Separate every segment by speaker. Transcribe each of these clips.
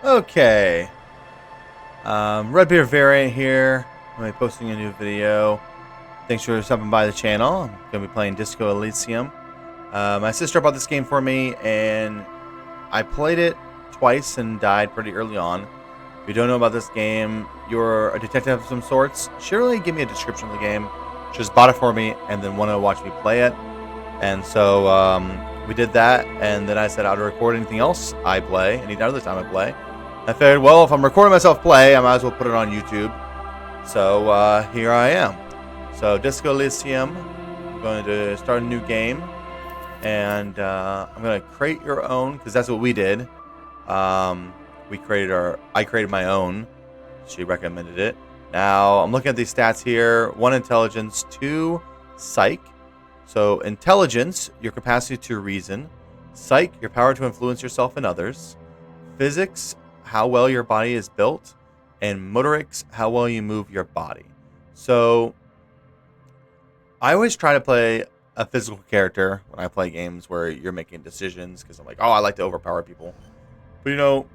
Speaker 1: Okay. Redbeard Variant here. I'm going to be posting a new video. Thanks for stopping by the channel. I'm going to be playing Disco Elysium. My sister bought this game for me, and I played it twice and died pretty early on. If you don't know about this game, you're a detective of some sorts. She really gave me a description of the game. She just bought it for me and then wanted to watch me play it. And so we did that, and then I said I'd record anything else I play, any other time I play. I figured, well, if I'm recording myself play, I might as well put it on YouTube. So here I am. So Disco Elysium, I'm going to start a new game, and I'm going to create your own, because that's what we did. I created my own. She recommended it. Now I'm looking at these stats here: 1 intelligence, 2 psych. So intelligence, your capacity to reason; psych, your power to influence yourself and others; physics, how well your body is built; and motorics, how well you move your body. So I always try to play a physical character when I play games where you're making decisions, because I'm like, oh, I like to overpower people. But you know,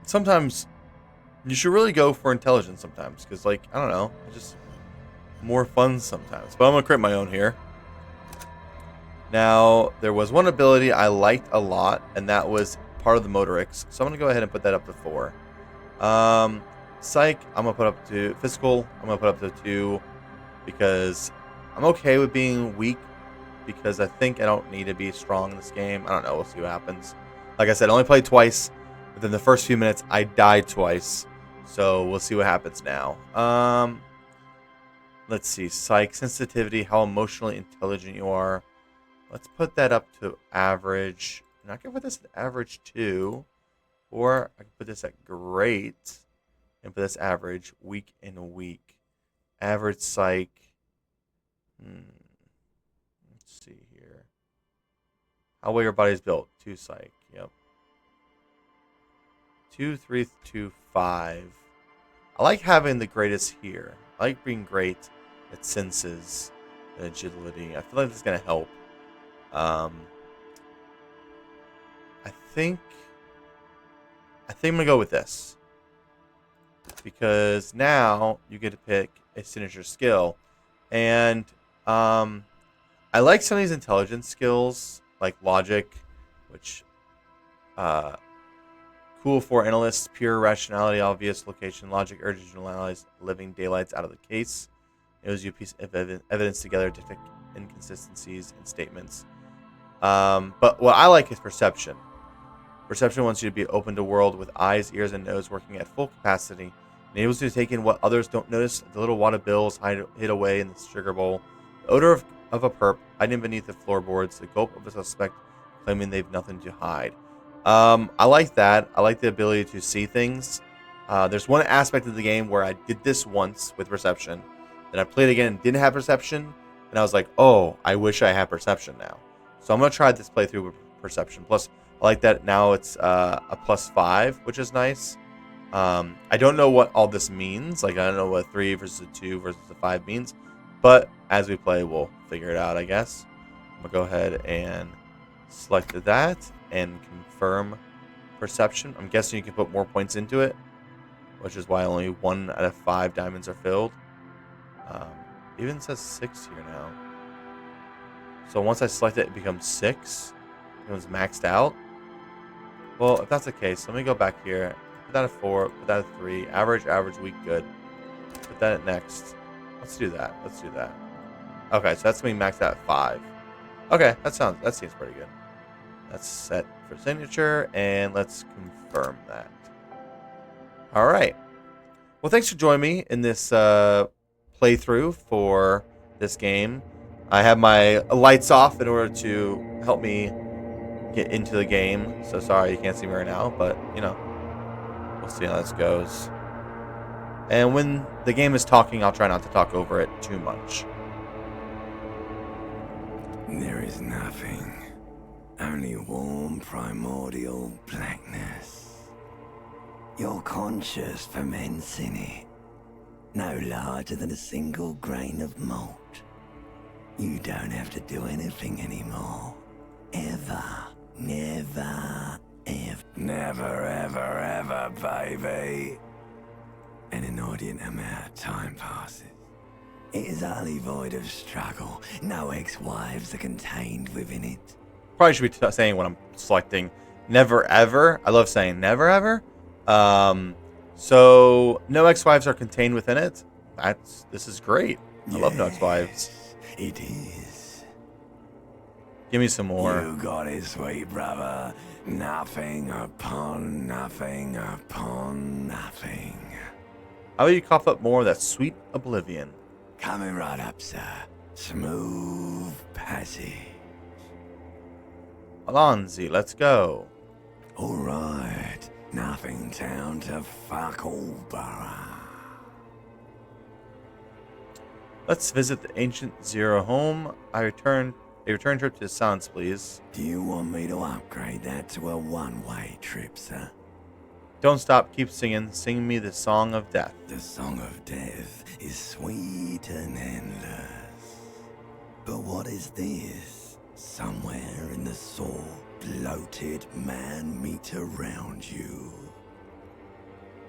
Speaker 1: sometimes you should really go for intelligence sometimes, because, like, I don't know, it's just more fun sometimes. But I'm going to create my own here. Now, there was one ability I liked a lot, and that was part of the motorics. So I'm going to go ahead and put that up to 4. Psych, I'm going to put up to physical. I'm going to put up to 2, because I'm okay with being weak, because I think I don't need to be strong in this game. I don't know. We'll see what happens. Like I said, I only played twice. Within the first few minutes, I died twice. So we'll see what happens now. Let's see. Psych, sensitivity, how emotionally intelligent you are. Let's put that up to average. And I can put this at average 2. Or I can put this at great. And put this average, weak and weak. Average psych. Let's see here. How well your body's built. 2 psych. Yep. 2, 3, 2, 5. I like having the greatest here. I like being great at senses and agility. I feel like this is going to help. I think I'm going to go with this, because now you get to pick a signature skill. And I like some of these intelligence skills, like logic, which cool for analysts, pure rationality, obvious location, logic, urges to analyze living daylights out of the case. It was you piece of evidence together to detect inconsistencies in statements. But what I like is perception. Perception wants you to be open to world with eyes, ears, and nose working at full capacity. Enables you to take in what others don't notice. The little wad of bills hid away in the sugar bowl. The odor of a perp hiding beneath the floorboards. The gulp of a suspect claiming they've nothing to hide. I like that. I like the ability to see things. There's one aspect of the game where I did this once with perception. Then I played again and didn't have perception. And I was like, oh, I wish I had perception now. So I'm going to try this playthrough with perception. Plus, I like that now it's a +5, which is nice. I don't know what all this means. Like, I don't know what 3 versus a 2 versus a 5 means. But as we play, we'll figure it out, I guess. I'm going to go ahead and select that and confirm perception. I'm guessing you can put more points into it, which is why only 1 out of 5 diamonds are filled. Even says 6 here now. So once I select it, it becomes 6. It becomes maxed out. Well, if that's the case, let me go back here. Put that at 4. Put that at 3. Average, average, weak, good. Put that at next. Let's do that. Let's do that. Okay, so that's going to be maxed out at 5. Okay, that seems pretty good. That's set for signature, and let's confirm that. All right. Well, thanks for joining me in this playthrough for this game. I have my lights off in order to help me get into the game. So sorry you can't see me right now, but, you know, we'll see how this goes. And when the game is talking, I'll try not to talk over it too much.
Speaker 2: There is nothing. Only warm, primordial blackness. Your conscious ferments in it. No larger than a single grain of malt. You don't have to do anything anymore. Ever. Never. Never, ever, ever. baby. An inordinate amount of time passes. It is utterly void of struggle. No ex-wives are contained within it.
Speaker 1: Probably should be saying when I'm selecting never ever. I love saying never ever. So no ex-wives are contained within it. This is great. I love no ex-wives.
Speaker 2: It is.
Speaker 1: Give me some more.
Speaker 2: You got it, sweet brother. Nothing upon nothing upon nothing.
Speaker 1: How about you cough up more of that sweet oblivion?
Speaker 2: Coming right up, sir. Smooth passage.
Speaker 1: Alonzi, let's go.
Speaker 2: Alright. Nothing town to fuck all borough.
Speaker 1: Let's visit the ancient Zero home. A return trip to the Silence, please.
Speaker 2: Do you want me to upgrade that to a one-way trip, sir?
Speaker 1: Don't stop, keep singing. Sing me the song of death.
Speaker 2: The song of death is sweet and endless. But what is this? Somewhere in the sore, bloated man meet around you.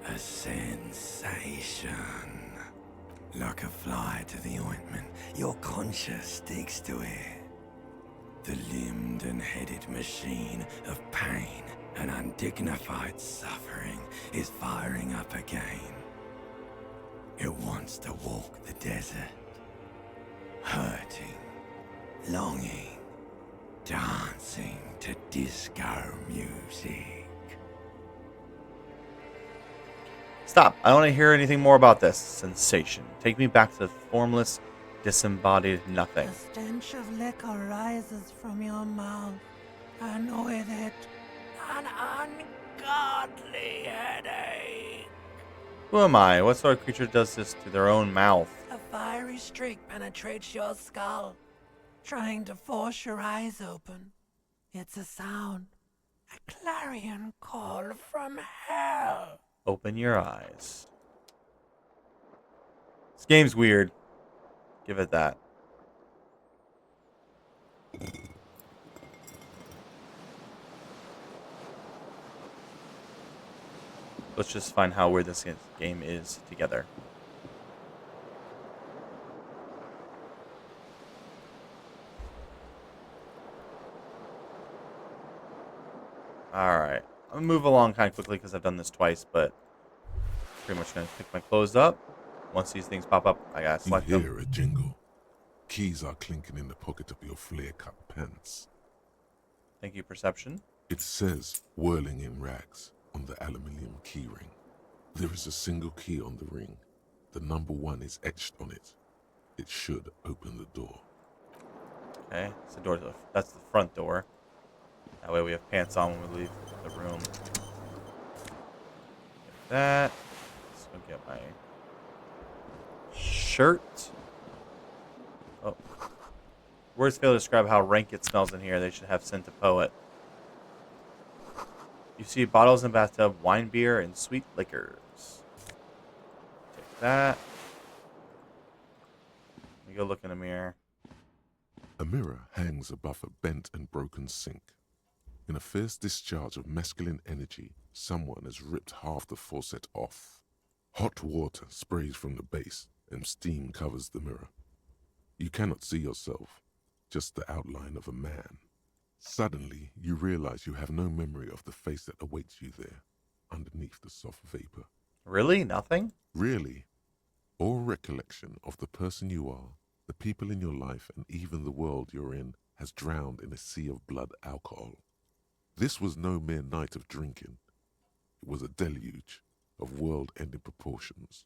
Speaker 2: A sensation. Like a fly to the ointment, your conscience sticks to it. The limbed and headed machine of pain and undignified suffering is firing up again. It wants to walk the desert, hurting, longing, dancing to disco music.
Speaker 1: Stop. I don't want to hear anything more about this sensation. Take me back to the formless, disembodied nothing.
Speaker 3: The stench of liquor rises from your mouth, and with it, an ungodly headache.
Speaker 1: Who am I? What sort of creature does this to their own mouth?
Speaker 3: A fiery streak penetrates your skull, trying to force your eyes open. It's a sound, a clarion call from hell.
Speaker 1: Open your eyes. This game's weird. Give it that. Let's just find how weird this game is together. Alright. I'm going to move along kind of quickly because I've done this twice, but pretty much going to pick my clothes up. Once these things pop up, I got to select them.
Speaker 4: You hear a jingle. Keys are clinking in the pocket of your flare-cut pants.
Speaker 1: Thank you, Perception.
Speaker 4: It says, whirling in rags, on the aluminium keyring. There is a single key on the ring. The number 1 is etched on it. It should open the door.
Speaker 1: Okay, it's the door to that's the front door. That way we have pants on when we leave the room. Get that. Let's go get my shirt. Oh. Words fail to describe how rank it smells in here. They should have sent a poet. You see bottles in the bathtub, wine, beer, and sweet liquors. Take that. Let me go look in the mirror.
Speaker 4: A mirror hangs above a bent and broken sink. In a fierce discharge of masculine energy, someone has ripped half the faucet off. Hot water sprays from the base, and steam covers the mirror. You cannot see yourself, just the outline of a man. Suddenly, you realize you have no memory of the face that awaits you there, underneath the soft vapor.
Speaker 1: Really? Nothing?
Speaker 4: Really, all recollection of the person you are, the people in your life, and even the world you're in has drowned in a sea of blood alcohol. This was no mere night of drinking. It was a deluge of world-ending proportions.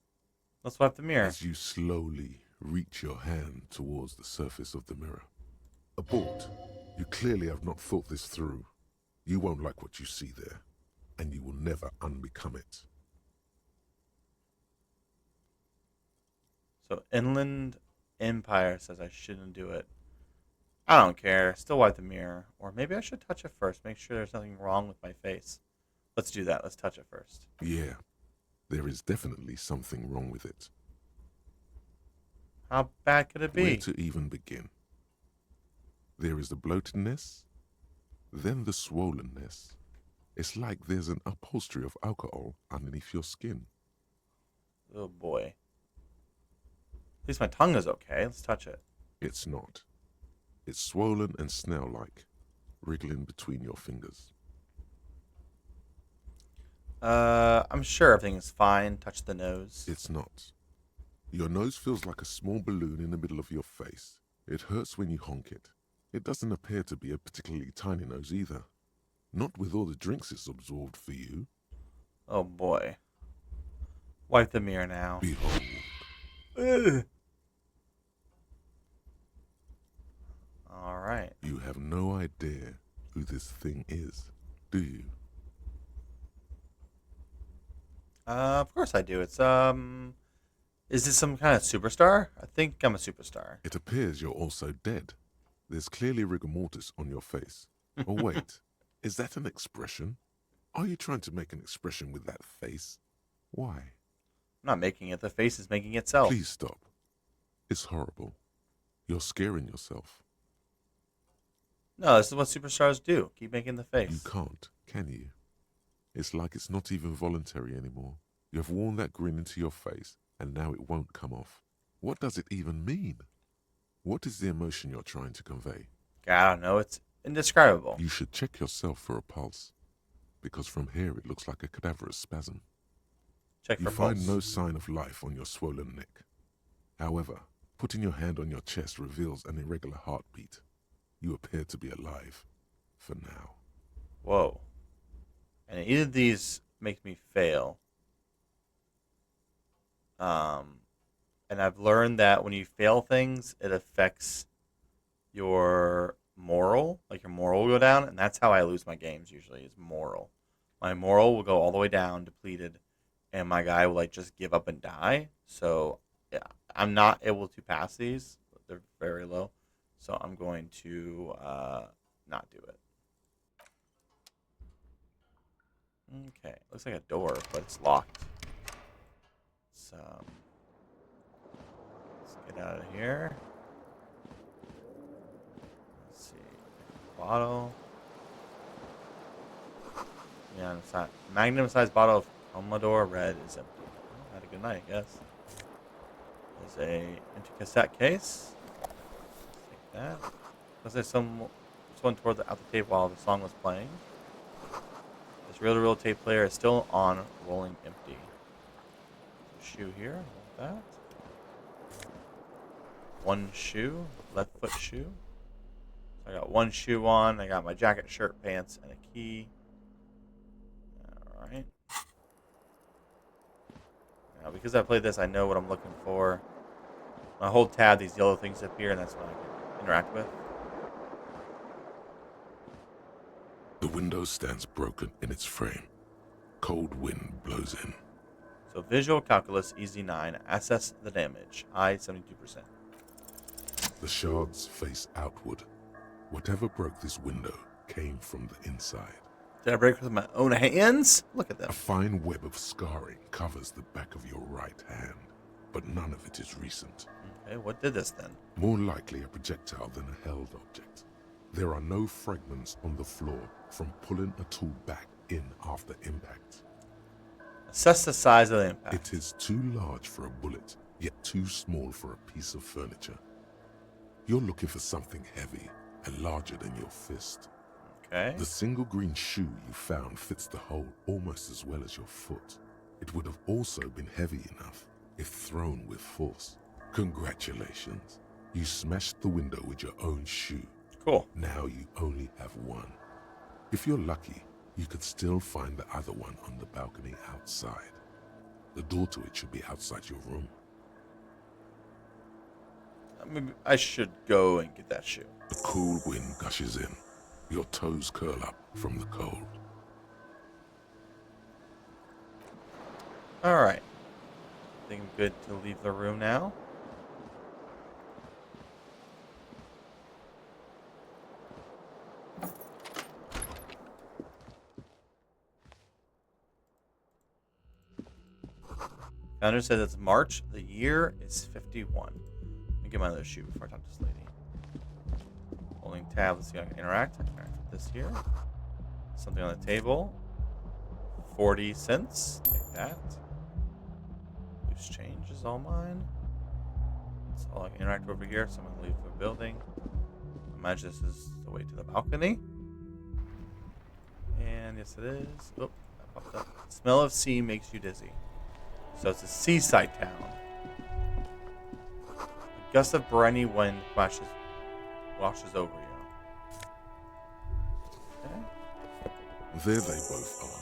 Speaker 1: Let's wipe the mirror.
Speaker 4: As you slowly reach your hand towards the surface of the mirror. Abort. You clearly have not thought this through. You won't like what you see there, and you will never unbecome it.
Speaker 1: So Inland Empire says I shouldn't do it. I don't care. Still wipe the mirror. Or maybe I should touch it first. Make sure there's nothing wrong with my face. Let's do that. Let's touch it first.
Speaker 4: Yeah, there is definitely something wrong with it.
Speaker 1: How bad could it be?
Speaker 4: Where to even begin? There is the bloatedness, then the swollenness, It's like there's an upholstery of alcohol underneath your skin.
Speaker 1: Oh boy. At least my tongue is okay. Let's touch it.
Speaker 4: It's not. It's swollen and snail-like, wriggling between your fingers.
Speaker 1: I'm sure everything's fine. Touch the nose.
Speaker 4: It's not. Your nose feels like a small balloon in the middle of your face. It hurts when you honk it. It doesn't appear to be a particularly tiny nose either. Not with all the drinks it's absorbed for you.
Speaker 1: Oh boy. Wipe the mirror now.
Speaker 4: Behold.
Speaker 1: Ugh. All right.
Speaker 4: You have no idea who this thing is, do you?
Speaker 1: Of course I do. It's is this some kind of superstar? I think I'm a superstar.
Speaker 4: It appears you're also dead. There's clearly rigor mortis on your face. Oh wait, is that an expression? Are you trying to make an expression with that face? Why?
Speaker 1: I'm not making it. The face is making itself.
Speaker 4: Please stop. It's horrible. You're scaring yourself.
Speaker 1: No, this is what superstars do. Keep making the face.
Speaker 4: You can't, can you? It's like it's not even voluntary anymore. You have worn that grin into your face, and now it won't come off. What does it even mean? What is the emotion you're trying to convey?
Speaker 1: I don't know. It's indescribable.
Speaker 4: You should check yourself for a pulse, because from here it looks like a cadaverous spasm.
Speaker 1: Check
Speaker 4: You
Speaker 1: for
Speaker 4: find
Speaker 1: pulse.
Speaker 4: no sign of life on your swollen neck. However, putting your hand on your chest reveals an irregular heartbeat. You appear to be alive, for now.
Speaker 1: Whoa. And either of these make me fail. And I've learned that when you fail things, it affects your moral. Like your moral will go down, and that's how I lose my games usually, is moral. My moral will go all the way down, depleted, and my guy will like just give up and die. So yeah, I'm not able to pass these. They're very low. So I'm going to not do it. Okay, looks like a door, but it's locked. So let's get out of here. Let's see, bottle. Yeah, it's not. Magnum-sized bottle of Commodore Red is empty. Oh, had a good night, I guess. There's a empty cassette case. Take that. Was there someone toward out the tape while the song was playing? This reel-to-reel tape player is still on, rolling empty. Shoe here, like that. One shoe, left foot shoe. So I got one shoe on. I got my jacket, shirt, pants, and a key. All right. Now, because I played this, I know what I'm looking for. When I hold tab, these yellow things appear, and that's what I can interact with.
Speaker 4: The window stands broken in its frame. Cold wind blows in.
Speaker 1: So visual calculus, easy 9. Assess the damage, high 72%.
Speaker 4: The shards face outward. Whatever broke this window came from the inside.
Speaker 1: Did I break with my own hands? Look at
Speaker 4: A
Speaker 1: them.
Speaker 4: fine web of scarring covers the back of your right hand, but none of it is recent.
Speaker 1: Okay, what did this then?
Speaker 4: More likely a projectile than a held object. There are no fragments on the floor from pulling a tool back in after impact.
Speaker 1: Assess the size of the impact.
Speaker 4: It is too large for a bullet, yet too small for a piece of furniture. You're looking for something heavy and larger than your fist.
Speaker 1: Okay.
Speaker 4: The single green shoe you found fits the hole almost as well as your foot. It would have also been heavy enough if thrown with force. Congratulations. You smashed the window with your own shoe.
Speaker 1: Cool.
Speaker 4: Now you only have one. If you're lucky, you could still find the other one on the balcony outside. The door to it should be outside your room.
Speaker 1: Maybe I should go and get that shoe.
Speaker 4: The cool wind gushes in. Your toes curl up from the cold.
Speaker 1: All right. I think I'm good to leave the room now. Founder says it's March. The year is 51. Let me get my other shoe before I talk to this lady. Holding tab. Let's see how I can interact. I can interact with this here. Something on the table. 40 cents. Take that. Loose change is all mine. That's all I can interact over here. So I'm going to leave the building. Imagine this is the way to the balcony. And yes, it is. Oh, that popped up. Smell of sea makes you dizzy. So it's a seaside town. A gust of briny wind washes over you. Okay.
Speaker 4: There they both are.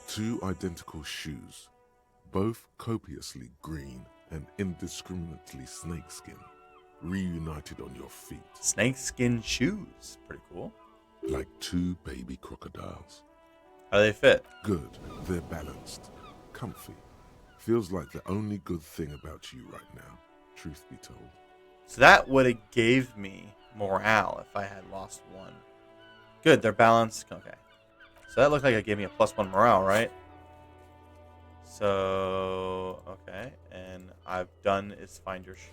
Speaker 4: Two identical shoes, both copiously green and indiscriminately snakeskin, reunited on your feet.
Speaker 1: Snakeskin shoes. Pretty cool.
Speaker 4: Like two baby crocodiles.
Speaker 1: How do they fit?
Speaker 4: Good, they're balanced, comfy. Feels like the only good thing about you right now, truth be told.
Speaker 1: So that would have gave me morale if I had lost one. Good, they're balanced. Okay. So that looked like it gave me a +1 morale, right? So, okay. And I've done is find your shoe.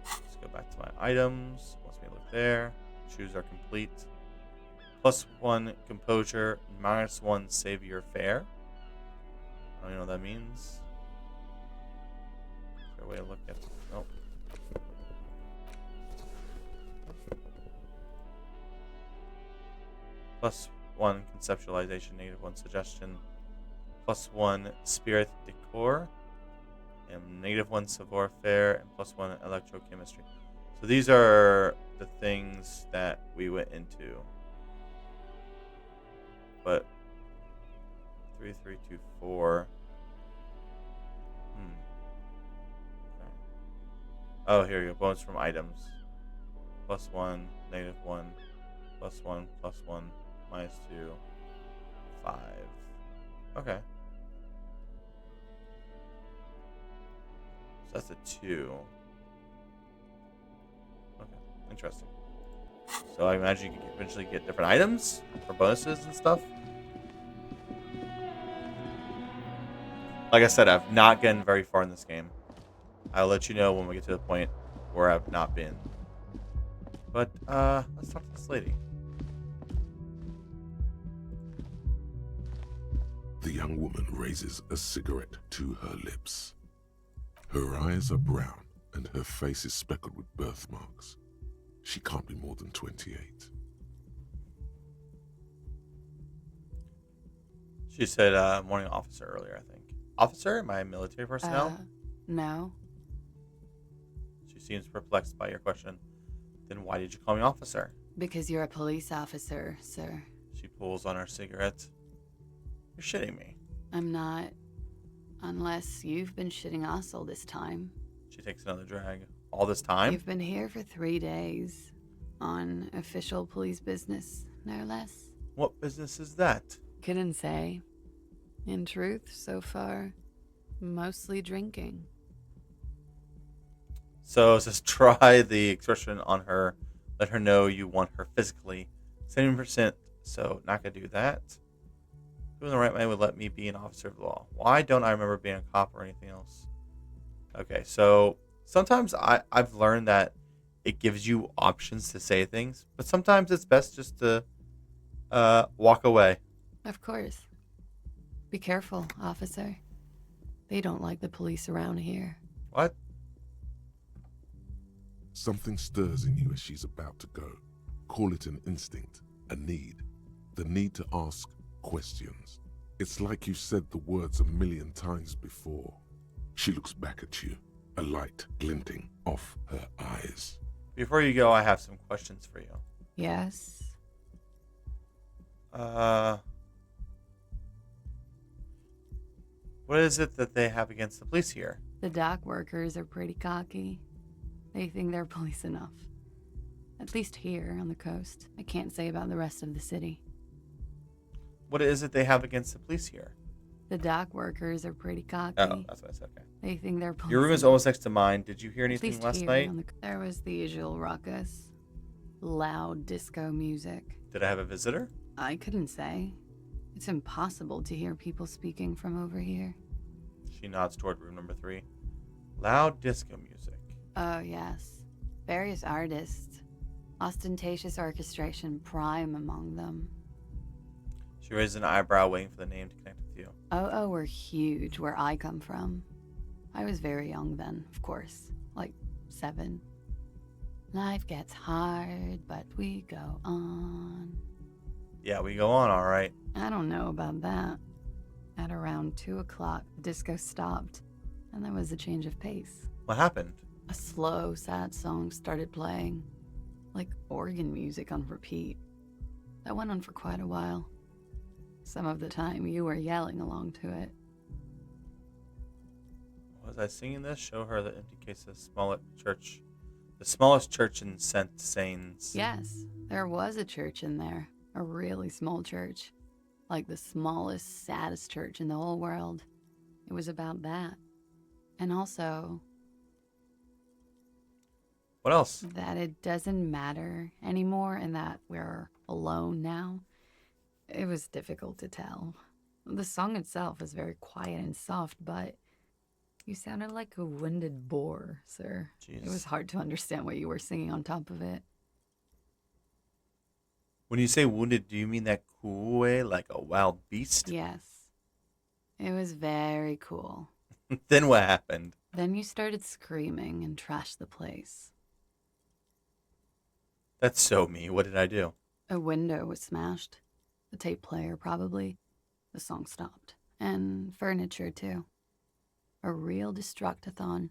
Speaker 1: Let's go back to my items. Wants me to look there. Shoes are complete. +1 composure, -1 save your fare. I don't even know what that means. Is there a way to look at it? Nope. +1 conceptualization, -1 suggestion, +1 spirit decor, and -1 savoir faire, and +1 electrochemistry. So these are the things that we went into. But 3, 3, 2, 4. Okay. Oh, here you go. Bonus from items. +1, -1, +1, +1, -2, 5. Okay. So that's a 2. Okay, interesting. So I imagine you can eventually get different items for bonuses and stuff. Like I said, I've not gotten very far in this game. I'll let you know when we get to the point where I've not been. But let's talk to this lady.
Speaker 4: The young woman raises a cigarette to her lips. Her eyes are brown and her face is speckled with birthmarks. She can't be more than 28.
Speaker 1: She said morning officer earlier, I think. Officer? Am I military personnel?
Speaker 5: No.
Speaker 1: She seems perplexed by your question. Then why did you call me officer?
Speaker 5: Because you're a police officer, sir.
Speaker 1: She pulls on her cigarette. You're shitting me.
Speaker 5: I'm not. Unless you've been shitting us all this time.
Speaker 1: She takes another drag. All this time?
Speaker 5: You've been here for 3 days. On official police business, no less.
Speaker 1: What business is that?
Speaker 5: Couldn't say. In truth, so far, mostly drinking.
Speaker 1: So just try the expression on her. Let her know you want her physically. 70%, so not going to do that. Doing the right way would let me be an officer of the law. Why don't I remember being a cop or anything else? Okay, so sometimes I've learned that it gives you options to say things, but sometimes it's best just to walk away.
Speaker 5: Of course. Be careful, officer. They don't like the police around here.
Speaker 1: What?
Speaker 4: Something stirs in you as she's about to go. Call it an instinct, a need. The need to ask questions. It's like you've said the words a million times before. She looks back at you, a light glinting off her eyes.
Speaker 1: Before you go, I have some questions for you.
Speaker 5: Yes?
Speaker 1: What is it that they have against the police here?
Speaker 5: The dock workers are pretty cocky. They think they're police enough. At least here on the coast. I can't say about the rest of the city.
Speaker 1: What is it they have against the police here?
Speaker 5: The dock workers are pretty cocky.
Speaker 1: Oh, that's what I said. Okay.
Speaker 5: They think they're police
Speaker 1: Your room is
Speaker 5: enough.
Speaker 1: almost next to mine. Did you hear
Speaker 5: At
Speaker 1: anything
Speaker 5: least
Speaker 1: last
Speaker 5: here
Speaker 1: night?
Speaker 5: on the there was the usual ruckus. Loud disco music.
Speaker 1: Did I have a visitor?
Speaker 5: I couldn't say. It's impossible to hear people speaking from over here.
Speaker 1: She nods toward room number 3. Loud disco music.
Speaker 5: Oh, yes. Various artists. Ostentatious orchestration prime among them.
Speaker 1: She raised an eyebrow, waiting for the name to connect with you.
Speaker 5: Oh, were huge where I come from. I was very young then, of course, like 7. Life gets hard, but we go on.
Speaker 1: Yeah, we go on all right.
Speaker 5: I don't know about that. At around 2 o'clock, the disco stopped, and there was a change of pace.
Speaker 1: What happened?
Speaker 5: A slow, sad song started playing, like organ music on repeat. That went on for quite a while. Some of the time, you were yelling along to it.
Speaker 1: Was I singing this? Show her the empty case of the smallest church in Saint Sains.
Speaker 5: Yes, there was a church in there. A really small church. Like the smallest, saddest church in the whole world. It was about that. And also,
Speaker 1: What else?
Speaker 5: that it doesn't matter anymore and that we're alone now. It was difficult to tell. The song itself is very quiet and soft, but you sounded like a winded boar, sir.
Speaker 1: Jeez.
Speaker 5: It was hard to understand what you were singing on top of it.
Speaker 1: When you say wounded, do you mean that cool way, like a wild beast?
Speaker 5: Yes. It was very cool.
Speaker 1: Then what happened?
Speaker 5: Then you started screaming and trashed the place.
Speaker 1: That's so me. What did I do?
Speaker 5: A window was smashed. The tape player, probably. The song stopped. And furniture, too. A real destructathon.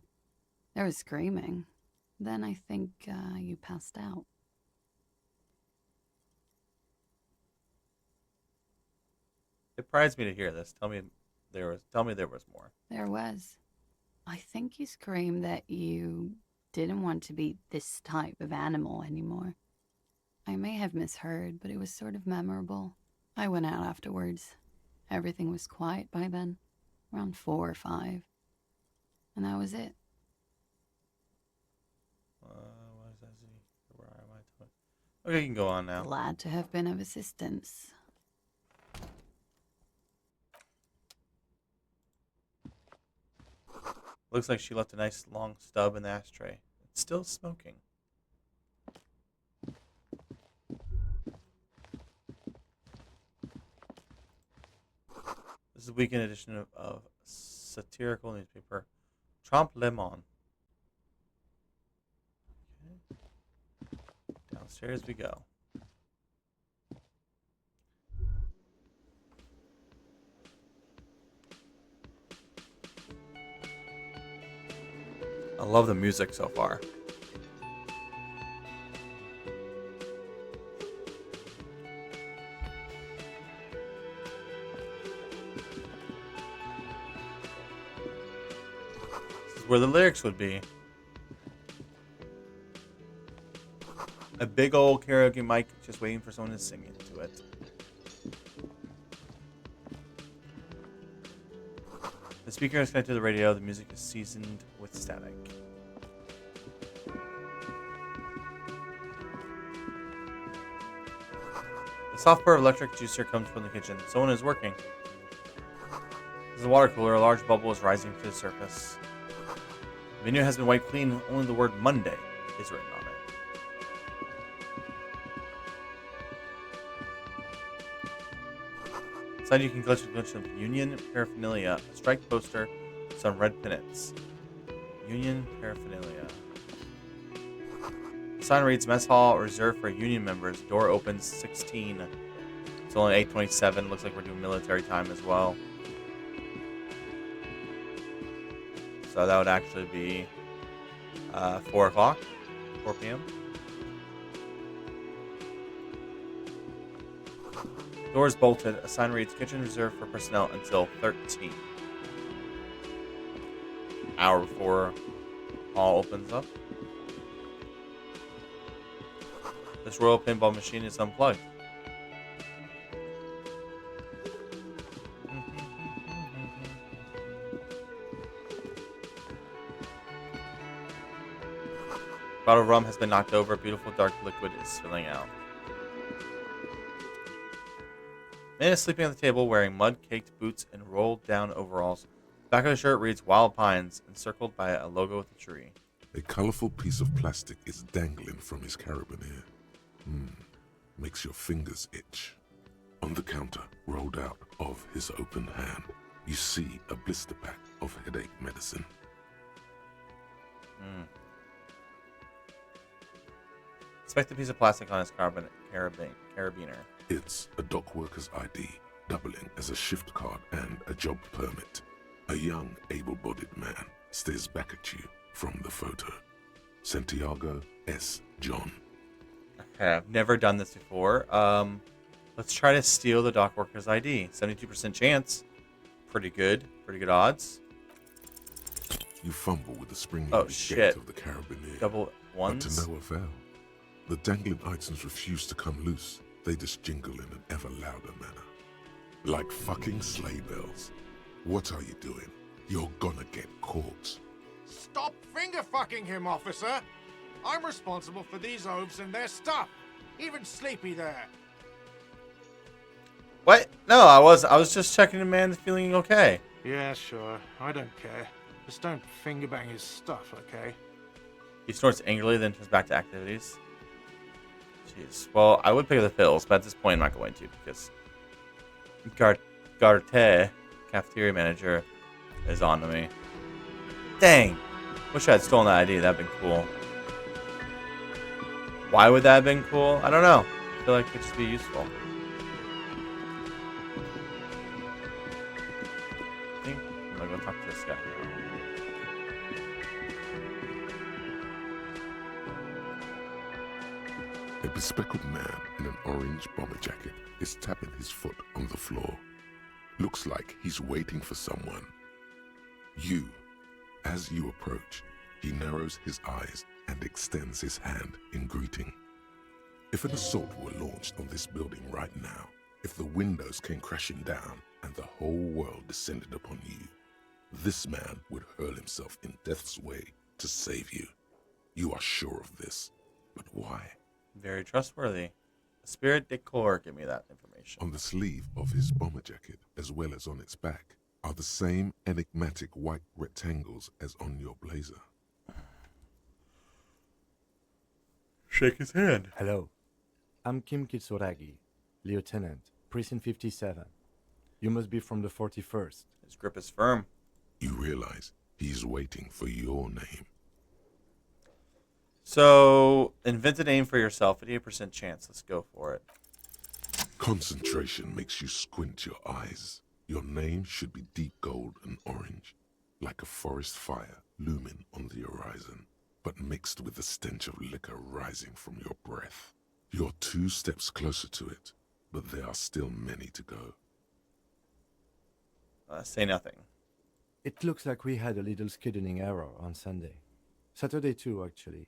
Speaker 5: There was screaming. Then I think you passed out.
Speaker 1: It surprised me to hear this. Tell me there was more.
Speaker 5: There was. I think you screamed that you didn't want to be this type of animal anymore. I may have misheard, but it was sort of memorable. I went out afterwards. Everything was quiet by then, around 4 or 5. And that was it.
Speaker 1: What does that say? Where am I? Okay, you can go on now.
Speaker 5: Glad to have been of assistance.
Speaker 1: Looks like she left a nice long stub in the ashtray. It's still smoking. This is a weekend edition of satirical newspaper Trompe Le Monde. Okay. Downstairs we go. I love the music so far. This is where the lyrics would be. A big old karaoke mic just waiting for someone to sing into it. The speaker is connected to the radio. The music is seasoned with static. The soft purr of electric juicer comes from the kitchen. Someone is working. This is a water cooler. A large bubble is rising to the surface. The menu has been wiped clean. Only the word Monday is written on it. Inside you can glimpse a glimpse of Union paraphernalia, a strike poster, some red pennants. Union paraphernalia. The sign reads Mess Hall reserved for Union members. Door opens 16. It's only 8:27. Looks like we're doing military time as well. So that would actually be 4 o'clock, 4 p.m. Doors bolted. A sign reads Kitchen reserved for personnel until 13. Hour before all opens up. This Royal Pinball machine is unplugged. Bottle of rum has been knocked over. Beautiful dark liquid is spilling out. Man is sleeping at the table wearing mud-caked boots and rolled-down overalls. Back of the shirt reads Wild Pines, encircled by a logo with a tree.
Speaker 4: A colorful piece of plastic is dangling from his carabiner. Makes your fingers itch. On the counter, rolled out of his open hand. You see a blister pack of headache medicine.
Speaker 1: Inspect the piece of plastic on his carabiner.
Speaker 4: It's a dock worker's ID, doubling as a shift card and a job permit. A young, able-bodied man stares back at you from the photo. Santiago S. John.
Speaker 1: Okay, I've never done this before. Let's try to steal the dock worker's ID. 72% chance. Pretty good. Pretty good odds.
Speaker 4: You fumble with the spring
Speaker 1: Oh,
Speaker 4: gate
Speaker 1: shit.
Speaker 4: of the carabiner.
Speaker 1: Double
Speaker 4: But
Speaker 1: ones.
Speaker 4: to no avail. The dangling items refuse to come loose. They just jingle in an ever louder manner. Like fucking sleigh bells. What are you doing? You're gonna get caught.
Speaker 6: Stop finger-fucking him, officer! I'm responsible for these oafs and their stuff. Even Sleepy there.
Speaker 1: What? No, I was just checking the man's feeling okay.
Speaker 6: Yeah, sure. I don't care. Just don't finger-bang his stuff, okay?
Speaker 1: He snorts angrily, then turns back to activities. Jeez. Well, I would pick up the pills, but at this point I'm not going to because Garte, cafeteria manager, is on to me. Dang. Wish I had stolen that ID. That'd been cool. Why would that have been cool? I don't know. I feel like it could just be useful. I think I'm gonna go talk to this guy now.
Speaker 4: A bespectacled man in an orange bomber jacket is tapping his foot on the floor. Looks like he's waiting for someone. As you approach, he narrows his eyes and extends his hand in greeting. If an assault were launched on this building right now, if the windows came crashing down and the whole world descended upon you, this man would hurl himself in death's way to save you. You are sure of this, but why?
Speaker 1: Very trustworthy. Spirit Decor, give me that information.
Speaker 4: On the sleeve of his bomber jacket, as well as on its back, are the same enigmatic white rectangles as on your blazer.
Speaker 1: Shake his hand.
Speaker 7: Hello. I'm Kim Kitsuragi, Lieutenant, Precinct 57. You must be from the 41st.
Speaker 1: His grip is firm.
Speaker 4: You realize he's waiting for your name.
Speaker 1: So, invent a name for yourself. 88% chance. Let's go for it.
Speaker 4: Concentration makes you squint your eyes. Your name should be deep gold and orange, like a forest fire looming on the horizon, but mixed with the stench of liquor rising from your breath. You're 2 steps closer to it, but there are still many to go.
Speaker 1: Say nothing.
Speaker 7: It looks like we had a little scheduling error on Sunday. Saturday too, actually.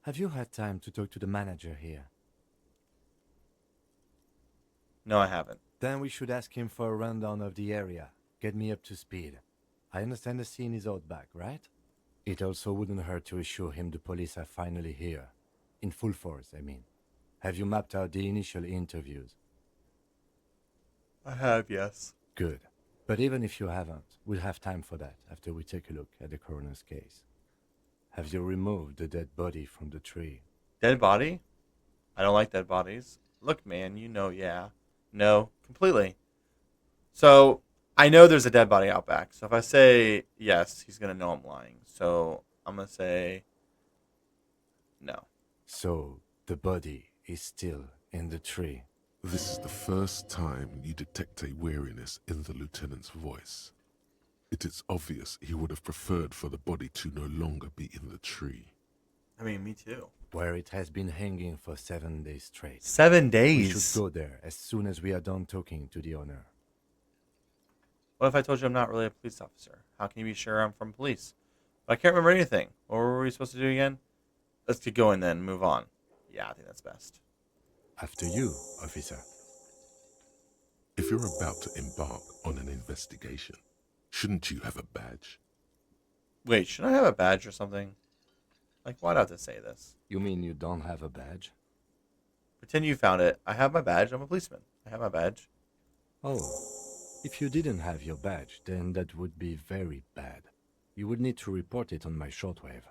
Speaker 7: Have you had time to talk to the manager here?
Speaker 1: No, I haven't.
Speaker 7: Then we should ask him for a rundown of the area. Get me up to speed. I understand the scene is out back, right? It also wouldn't hurt to assure him the police are finally here. In full force, I mean. Have you mapped out the initial interviews?
Speaker 1: I have, yes.
Speaker 7: Good. But even if you haven't, we'll have time for that after we take a look at the coroner's case. Have you removed the dead body from the tree?
Speaker 1: Dead body? I don't like dead bodies. Look, man, you know, yeah. No, completely. So, I know there's a dead body out back. So if I say yes, he's going to know I'm lying. So I'm going to say no.
Speaker 7: So, the body is still in the tree.
Speaker 4: This is the first time you detect a weariness in the lieutenant's voice. It is obvious he would have preferred for the body to no longer be in the tree.
Speaker 1: I mean, me too.
Speaker 7: Where it has been hanging for 7 days straight.
Speaker 1: 7
Speaker 7: We
Speaker 1: days?
Speaker 7: should go there as soon as we are done talking to the owner.
Speaker 1: What if I told you I'm not really a police officer? How can you be sure I'm from police? But I can't remember anything. What were we supposed to do again? Let's get going then. Move on. Yeah, I think that's best.
Speaker 7: After you, officer.
Speaker 4: If you're about to embark on an investigation, shouldn't you have a badge?
Speaker 1: Wait, should I have a badge or something? Like, why'd I have to say this?
Speaker 7: You mean you don't have a badge?
Speaker 1: Pretend you found it. I have my badge. I'm a policeman. I have my badge.
Speaker 7: Oh, if you didn't have your badge, then that would be very bad. You would need to report it on my shortwave.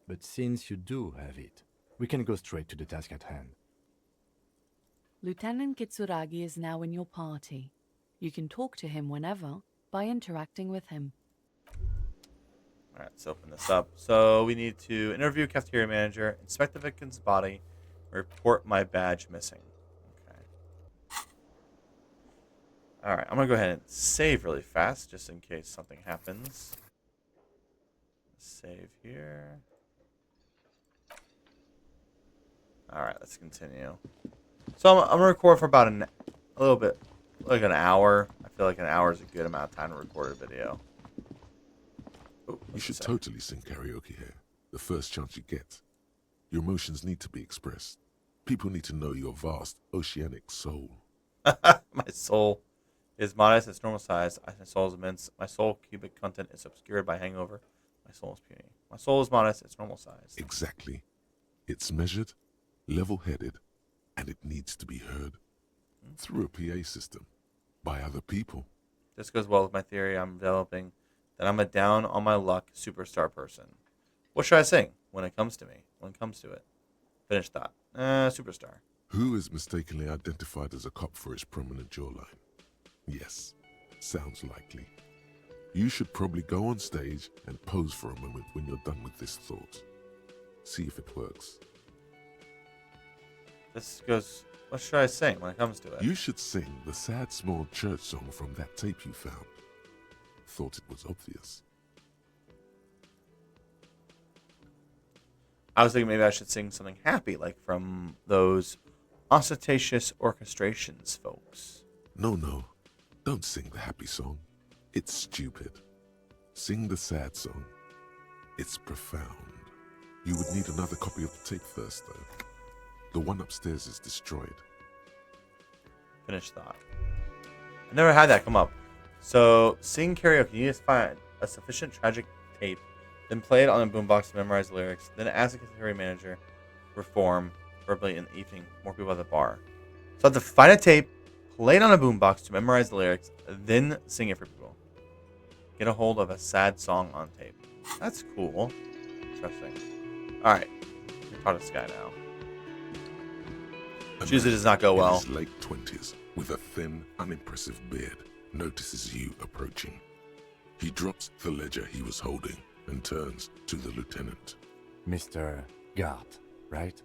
Speaker 7: But since you do have it, we can go straight to the task at hand.
Speaker 8: Lieutenant Kitsuragi is now in your party. You can talk to him whenever by interacting with him.
Speaker 1: Alright, let's open this up. So we need to interview cafeteria manager, inspect the victim's body, report my badge missing. Okay. Alright, I'm going to go ahead and save really fast just in case something happens. Save here. Alright, let's continue. So I'm going to record for about a little bit, like an hour. I feel like an hour is a good amount of time to record a video. Ooh,
Speaker 4: You should totally sing karaoke here, the first chance you get. Your emotions need to be expressed. People need to know your vast, oceanic soul.
Speaker 1: My soul is modest, it's normal size. My soul is immense. My soul cubic content is obscured by hangover. My soul is puny. My soul is modest, it's normal size.
Speaker 4: Exactly. It's measured, level-headed, and it needs to be heard through a PA system by other people.
Speaker 1: This goes well with my theory I'm developing that I'm a down on my luck superstar person. What should I sing when it comes to me? When it comes to it? Finish thought. Superstar.
Speaker 4: Who is mistakenly identified as a cop for his prominent jawline? Yes, sounds likely. You should probably go on stage and pose for a moment when you're done with this thought. See if it works.
Speaker 1: This goes... What should I sing when it comes to it?
Speaker 4: You should sing the sad small church song from that tape you found. Thought it was obvious.
Speaker 1: I was thinking maybe I should sing something happy, like from those ostentatious orchestrations, folks.
Speaker 4: No. Don't sing the happy song. It's stupid. Sing the sad song. It's profound. You would need another copy of the tape first, though. The one upstairs is destroyed.
Speaker 1: Finish thought. I never had that come up. So, sing karaoke. You need to find a sufficient tragic tape, then play it on a boombox to memorize the lyrics, then ask the cafeteria manager to perform verbally in the evening. More people at the bar. So I have to find a tape, play it on a boombox to memorize the lyrics, then sing it for people. Get a hold of a sad song on tape. That's cool. Interesting. Alright. You're part of this guy now. Choose it does not go well.
Speaker 4: In his late 20s, with a thin, unimpressive beard, notices you approaching. He drops the ledger he was holding and turns to the lieutenant.
Speaker 7: Mr. Gart, right?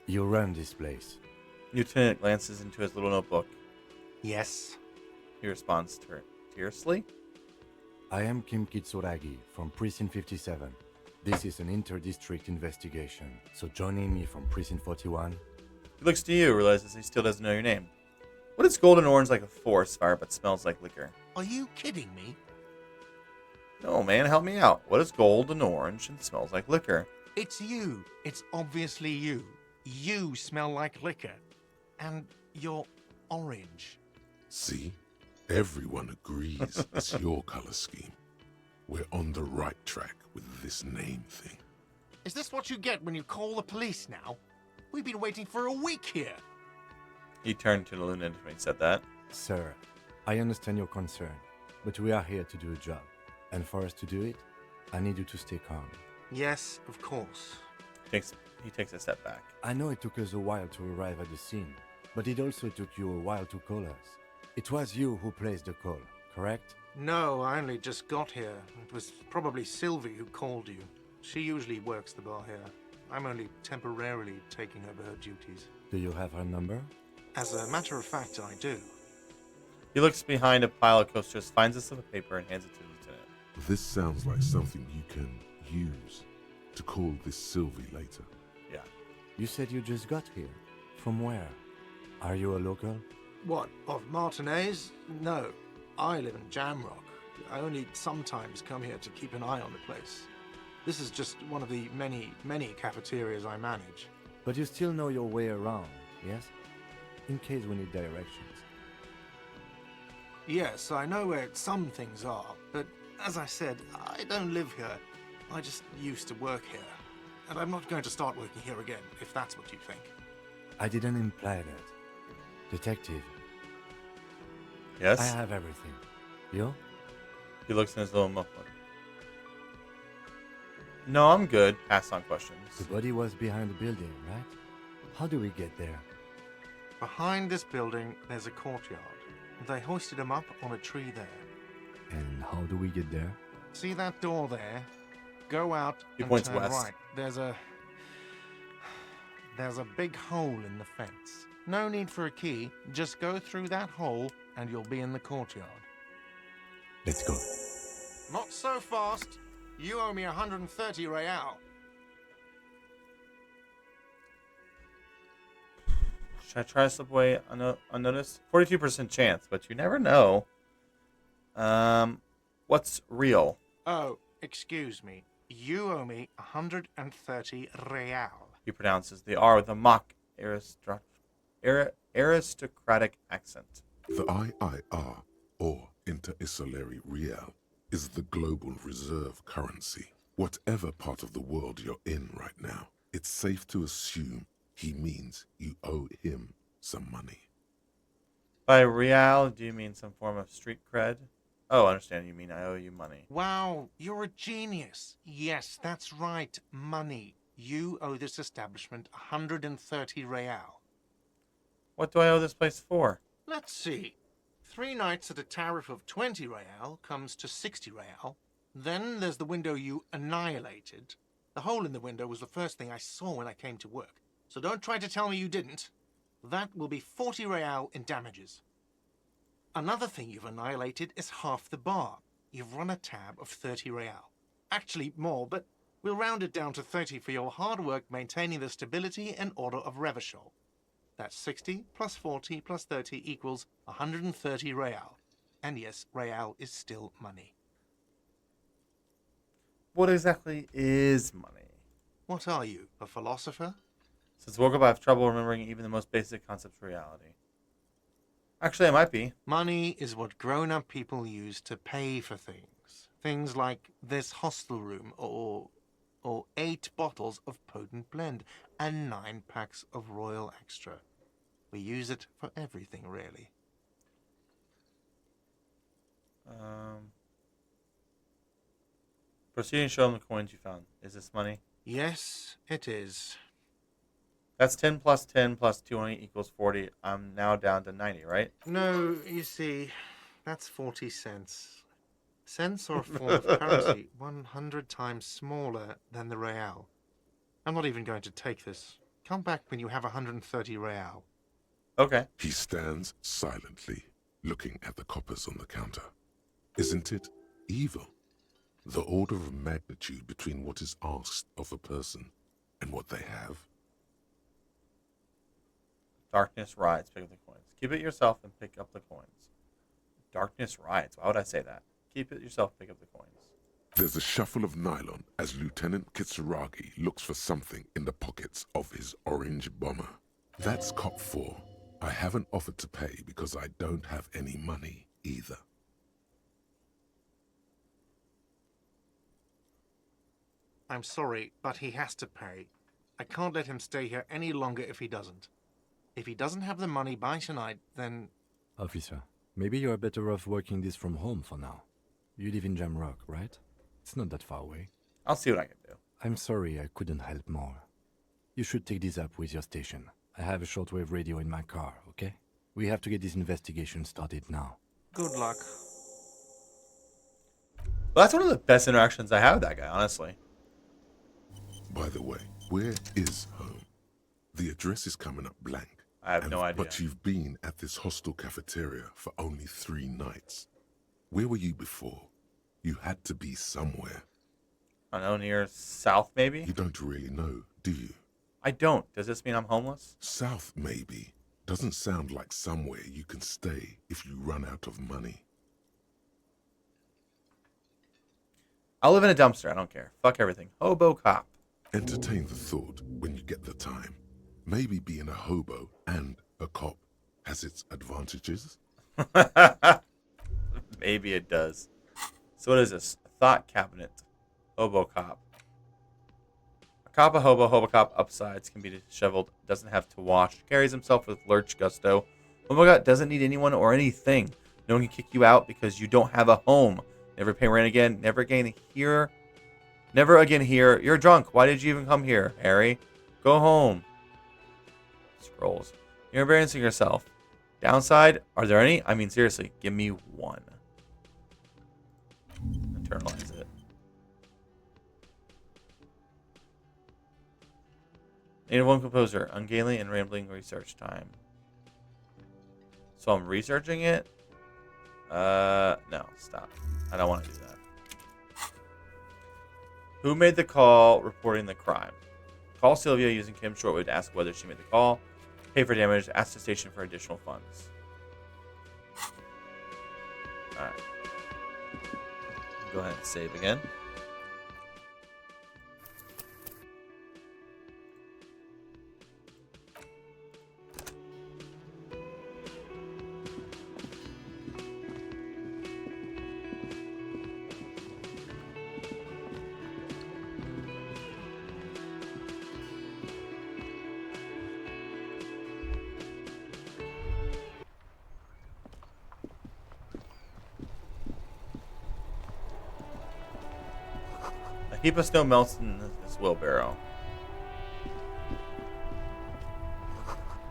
Speaker 7: You run this place.
Speaker 1: Lieutenant glances into his little notebook.
Speaker 6: Yes.
Speaker 1: He responds tersely.
Speaker 7: I am Kim Kitsuragi from Precinct 57. This is an inter-district investigation, so joining me from Precinct 41...
Speaker 1: He looks to you, realizes he still doesn't know your name. What is golden orange like a forest fire but smells like liquor?
Speaker 6: Are you kidding me?
Speaker 1: No, man, help me out. What is golden orange and smells like liquor?
Speaker 6: It's you. It's obviously you. You smell like liquor. And you're orange.
Speaker 4: See? Everyone agrees it's your color scheme. We're on the right track with this name thing.
Speaker 6: Is this what you get when you call the police now? We've been waiting for a week here.
Speaker 1: He turned to the lieutenant when he said that.
Speaker 7: Sir, I understand your concern, but we are here to do a job. And for us to do it, I need you to stay calm.
Speaker 6: Yes, of course.
Speaker 1: He takes a step back.
Speaker 7: I know it took us a while to arrive at the scene, but it also took you a while to call us. It was you who placed the call, correct?
Speaker 6: No, I only just got here. It was probably Sylvie who called you. She usually works the bar here. I'm only temporarily taking over her duties.
Speaker 7: Do you have her number?
Speaker 6: As a matter of fact, I do.
Speaker 1: He looks behind a pile of coasters, finds a slip of paper, and hands it to the lieutenant.
Speaker 4: This sounds like something you can use to call this Sylvie later.
Speaker 1: Yeah.
Speaker 7: You said you just got here. From where? Are you a local?
Speaker 6: What, of Martinez? No. I live in Jamrock. I only sometimes come here to keep an eye on the place. This is just one of the many, many cafeterias I manage.
Speaker 7: But you still know your way around, yes? In case we need directions.
Speaker 6: Yes, I know where some things are, but as I said, I don't live here. I just used to work here. And I'm not going to start working here again, if that's what you think.
Speaker 7: I didn't imply that. Detective,
Speaker 1: Yes?
Speaker 7: I have everything. You?
Speaker 1: He looks in his little notebook. No, I'm good. Pass on questions.
Speaker 7: The body was behind the building, right? How do we get there?
Speaker 6: Behind this building, there's a courtyard. They hoisted him up on a tree there.
Speaker 7: And how do we get there?
Speaker 6: See that door there? Go out
Speaker 1: He
Speaker 6: and
Speaker 1: points
Speaker 6: turn
Speaker 1: west.
Speaker 6: right. There's a big hole in the fence. No need for a key. Just go through that hole and you'll be in the courtyard.
Speaker 7: Let's go.
Speaker 6: Not so fast. You owe me 130 real.
Speaker 1: Should I try to slip away unnoticed? 42% chance, but you never know. What's real?
Speaker 6: Oh, excuse me. You owe me 130 real.
Speaker 1: He pronounces the R with a mock aristocratic accent.
Speaker 4: The IIR, or Inter-Isolary Real, is the global reserve currency. Whatever part of the world you're in right now, it's safe to assume he means you owe him some money.
Speaker 1: By real, do you mean some form of street cred? Oh, I understand. You mean I owe you money.
Speaker 6: Wow, you're a genius. Yes, that's right. Money. You owe this establishment 130 real.
Speaker 1: What do I owe this place for?
Speaker 6: Let's see. 3 nights at a tariff of 20 real comes to 60 real. Then there's the window you annihilated. The hole in the window was the first thing I saw when I came to work. So don't try to tell me you didn't. That will be 40 real in damages. Another thing you've annihilated is half the bar. You've run a tab of 30 real. Actually more, but we'll round it down to 30 for your hard work maintaining the stability and order of Revachol. That's 60 plus 40 plus 30 equals 130 real. And yes, real is still money.
Speaker 1: What exactly is money?
Speaker 6: What are you, a philosopher?
Speaker 1: Since I woke up, I have trouble remembering even the most basic concepts of reality. Actually, I might be.
Speaker 6: Money is what grown-up people use to pay for things. Things like this hostel room or 8 bottles of potent blend and 9 packs of Royal Extra. We use it for everything, really.
Speaker 1: Proceed and show them the coins you found. Is this money?
Speaker 6: Yes, it is.
Speaker 1: That's 10 plus 10 plus 220 equals 40. I'm now down to 90, right?
Speaker 6: No, you see, that's 40 cents. Cents are a form of currency 100 times smaller than the real. I'm not even going to take this. Come back when you have 130 real.
Speaker 1: Okay.
Speaker 4: He stands silently, looking at the coppers on the counter. Isn't it evil? The order of magnitude between what is asked of a person and what they have.
Speaker 1: Darkness rides. Pick up the coins. Keep it yourself and pick up the coins. Darkness rides. Why would I say that? Keep it yourself. Pick up the coins.
Speaker 4: There's a shuffle of nylon as Lieutenant Kitsuragi looks for something in the pockets of his orange bomber. That's cop 4. I haven't offered to pay because I don't have any money either.
Speaker 6: I'm sorry, but he has to pay. I can't let him stay here any longer if he doesn't. If he doesn't have the money by tonight, then...
Speaker 7: Officer, maybe you're better off working this from home for now. You live in Jamrock, right? It's not that far away.
Speaker 1: I'll see what I can do.
Speaker 7: I'm sorry I couldn't help more. You should take this up with your station. I have a shortwave radio in my car, okay? We have to get this investigation started now.
Speaker 6: Good luck.
Speaker 1: Well, that's one of the best interactions I have with that guy, honestly.
Speaker 4: By the way, where is home? The address is coming up blank.
Speaker 1: I have no idea.
Speaker 4: But you've been at this hostel cafeteria for only 3 nights. Where were you before? You had to be somewhere.
Speaker 1: I don't know, near south, maybe?
Speaker 4: You don't really know, do you?
Speaker 1: I don't. Does this mean I'm homeless?
Speaker 4: South, maybe. Doesn't sound like somewhere you can stay if you run out of money.
Speaker 1: I'll live in a dumpster. I don't care. Fuck everything. Hobo cop.
Speaker 4: Entertain the thought when you get the time. Maybe being a hobo and a cop has its advantages.
Speaker 1: Maybe it does. So what is this? A thought cabinet. Hobo cop. A cop, a hobo cop, upsides, can be disheveled, doesn't have to wash, carries himself with lurch gusto. Oh my god, doesn't need anyone or anything. No one can kick you out because you don't have a home. Never pay rent again. Never again here. Never again here. You're drunk. Why did you even come here, Harry? Go home. Scrolls. You're embarrassing yourself. Downside? Are there any? I mean, seriously, give me one. Internalize it. Native one composer. Ungainly and rambling research time. So I'm researching it? No, stop. I don't want to do that. Who made the call reporting the crime? Call Sylvia using Kim's shortwave to ask whether she made the call. Pay for damage. Ask the station for additional funds. Alright. Go ahead and save again. A heap of snow melts in this wheelbarrow.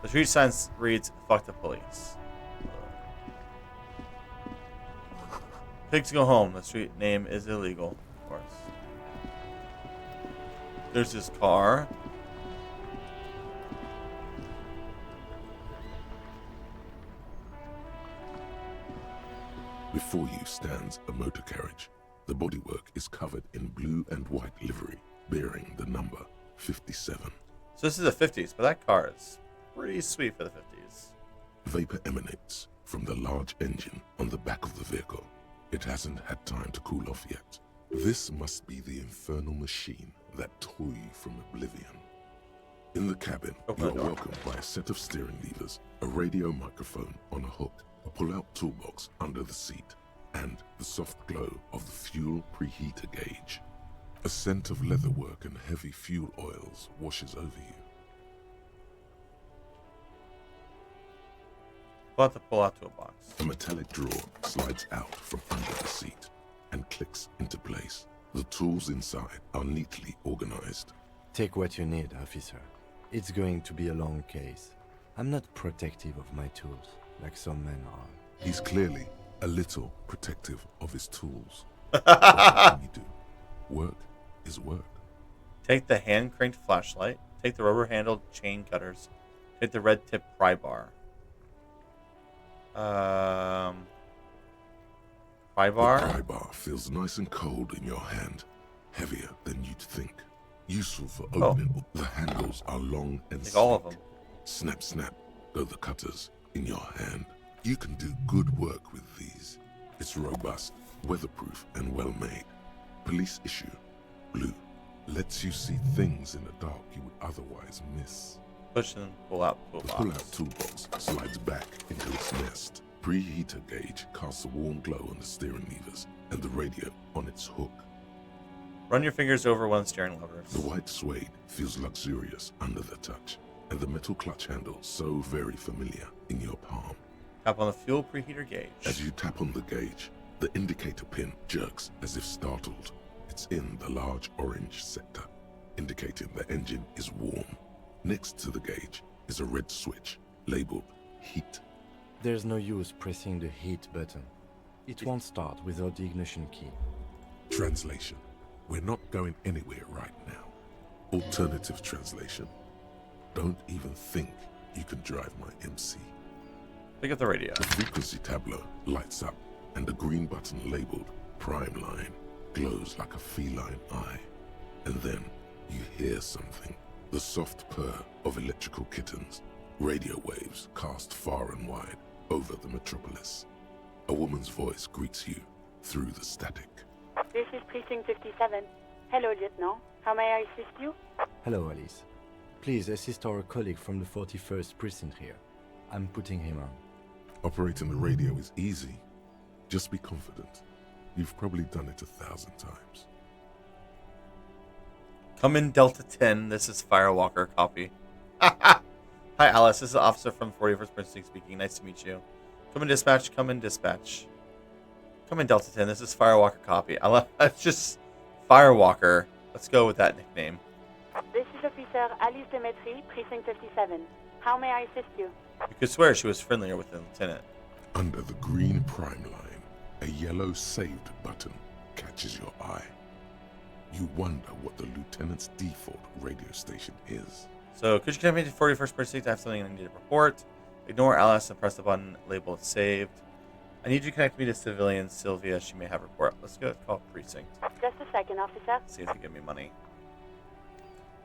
Speaker 1: The street sign reads, "Fuck the police." Pigs go home. The street name is illegal, of course. There's this car.
Speaker 4: Before you stands a motor carriage. The bodywork is covered in blue and white livery, bearing the number 57.
Speaker 1: So this is the 50s, but that car is pretty sweet for the 50s.
Speaker 4: Vapor emanates from the large engine on the back of the vehicle. It hasn't had time to cool off yet. This must be the infernal machine that tore you from oblivion. In the cabin,
Speaker 1: Open
Speaker 4: you
Speaker 1: the
Speaker 4: are
Speaker 1: door.
Speaker 4: welcomed by a set of steering levers, a radio microphone on a hook, a pull-out toolbox under the seat, and the soft glow of the fuel preheater gauge. A scent of leatherwork and heavy fuel oils washes over you.
Speaker 1: We'll have to pull out toolbox.
Speaker 4: A metallic drawer slides out from under the seat and clicks into place. The tools inside are neatly organized.
Speaker 7: Take what you need, officer. It's going to be a long case. I'm not protective of my tools, like some men are.
Speaker 4: He's clearly a little protective of his tools. What can you do? Work is work.
Speaker 1: Take the hand cranked flashlight. Take the rubber handled chain cutters. Take the red tip pry bar. Pry
Speaker 4: The
Speaker 1: bar?
Speaker 4: pry bar feels nice and cold in your hand, heavier than you'd think. Useful for opening. The handles are long and
Speaker 1: Take all of
Speaker 4: sleek.
Speaker 1: them.
Speaker 4: Snap, snap, go the cutters in your hand. You can do good work with these. It's robust, weatherproof, and well made. Police issue, blue, lets you see things in the dark you would otherwise miss.
Speaker 1: Push and pull out
Speaker 4: The
Speaker 1: toolbox.
Speaker 4: pull-out toolbox slides back into its nest. Preheater gauge casts a warm glow on the steering levers and the radio on its hook.
Speaker 1: Run your fingers over one of the steering levers.
Speaker 4: The white suede feels luxurious under the touch, and the metal clutch handle so very familiar in your palm.
Speaker 1: Tap on the fuel preheater gauge.
Speaker 4: As you tap on the gauge, the indicator pin jerks as if startled. It's in the large orange sector, indicating the engine is warm. Next to the gauge is a red switch labeled heat.
Speaker 7: There's no use pressing the heat button. It won't start without the ignition key.
Speaker 4: Translation: we're not going anywhere right now. Alternative translation: don't even think you can drive my MC.
Speaker 1: Pick up the radio.
Speaker 4: The frequency tableau lights up, and the green button labeled Prime Line glows like a feline eye. And then you hear something. The soft purr of electrical kittens. Radio waves cast far and wide over the metropolis. A woman's voice greets you through the static.
Speaker 9: This is Precinct 57. Hello, Lieutenant. How may I assist you?
Speaker 7: Hello, Alice. Please assist our colleague from the 41st precinct here. I'm putting him on.
Speaker 4: Operating the radio is easy. Just be confident. You've probably done it 1,000 times.
Speaker 1: Come in, Delta 10. This is Firewalker. Copy. Hi, Alice. This is Officer from 41st Precinct speaking. Nice to meet you. Come in, dispatch. Come in, dispatch. Come in, Delta 10. This is Firewalker. Copy. I love. It's just Firewalker. Let's go with that nickname.
Speaker 9: This is Officer Alice Demetri, Precinct 57. How may I assist you?
Speaker 1: You could swear she was friendlier with the lieutenant.
Speaker 4: Under the green prime line, a yellow saved button catches your eye. You wonder what the lieutenant's default radio station is.
Speaker 1: So, could you connect me to 41st Precinct? I have something I need to report. Ignore Alice and press the button labeled saved. I need you to connect me to civilian Sylvia. She may have a report. Let's go call Precinct.
Speaker 9: Just a second, officer.
Speaker 1: See if they give me money.